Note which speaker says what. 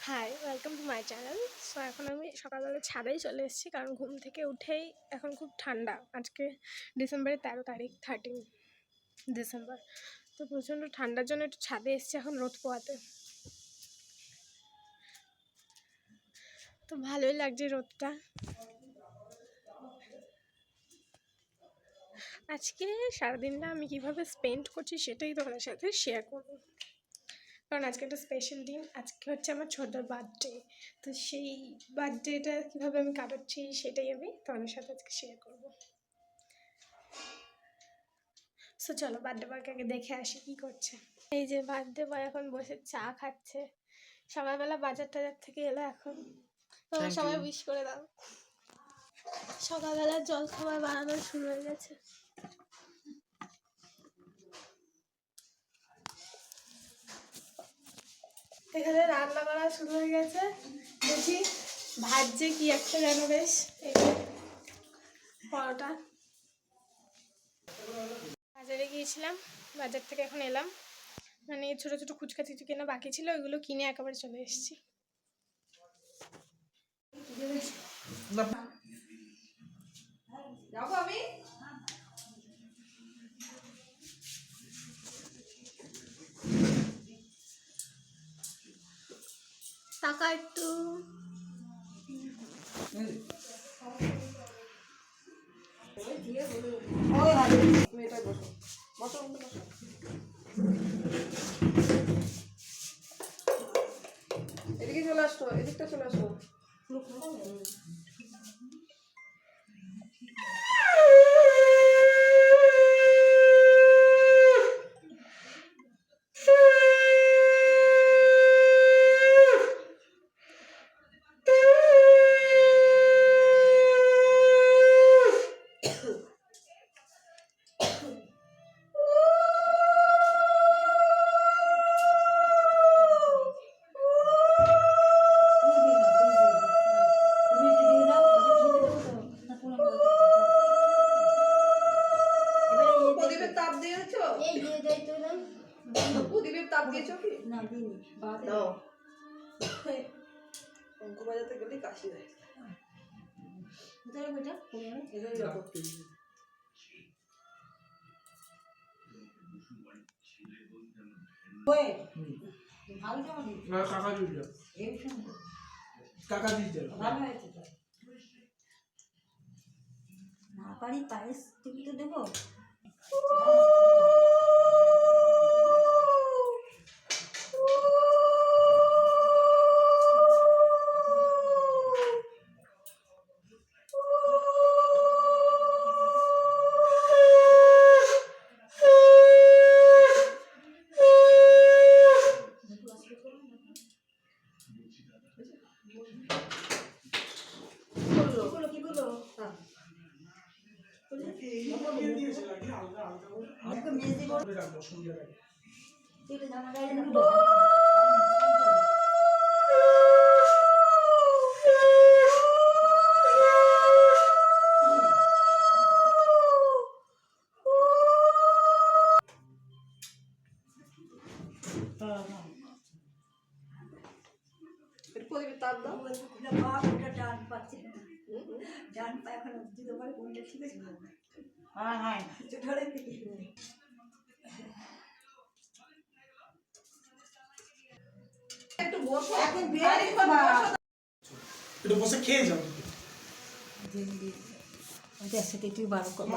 Speaker 1: High, welcome to my channel. So এখন আমি সকালবেলা ছাদেই চলে এসেছি, কারণ ঘুম থেকে উঠেই এখন খুব ঠান্ডা। আজকে ডিসেম্বরের 13 তারিখ, 13 ডিসেম্বর। তো প্রচণ্ড ঠান্ডার জন্য একটু ছাদে এসেছি এখন রোদ পোয়াতে। তো ভালোই লাগছে রোদটা। আজকে সারাদিনটা আমি কীভাবে স্পেন্ড করছি সেটাই তোমাদের সাথে শেয়ার করবো, কারণ আজকে একটা স্পেশাল দিন। আজকে হচ্ছে আমার ছোটোর বার্থডে। তো সেই বার্থডেটা কীভাবে আমি কাটাচ্ছি সেটাই আমি তোমাদের সাথে আজকে শেয়ার করবো। সো চলো বার্থডে বয়কে আগে দেখে আসি কী করছে। এই যে বার্থডে বয় এখন বসে চা খাচ্ছে। সকালবেলা বাজার টাজার থেকে এলো এখন। তোমরা সবাই উইশ করে দাও। সকালবেলা জল খাবার বানানো শুরু হয়ে গেছে। এখানে রান্না করা শুরু হয়ে গেছে। দেখি ভাজছে কি একটা যেন, বেশ পরোটা। বাজারে গিয়েছিলাম, বাজার থেকে এখন এলাম। মানে ছোটো ছোটো খুচকা কিছু কেনা বাকি ছিল, ওইগুলো কিনে একেবারে চলে এসেছি। টাকা একটু
Speaker 2: এদিকে চলে আসো, এদিকটা চলে আসো। প্রদীপের তাপ দিয়েছো কি? না দিইনি। দাও। শঙ্খ বাজাতে গেলে কাশি হয়। কোথায় বেটা? এখানে রাখো। ওই ভালো জামা দিই। না কাকা দিই। এই সুন্দর। কাকা দিই। ভালো হয়েছে তো। না পারি পায়েস টিকিট দেবো। প্রদীপের তাপ দাও। ডান পাচ্ছে না, ডান পা এখন দিতে পারে কোনটা ঠিক আছে। হ্যাঁ হ্যাঁ ধরে একটু বসো, এখন বিরিয়ানি খাবো, একটু বসে খেয়ে যাও। ওদের সাথে একটু বারো করে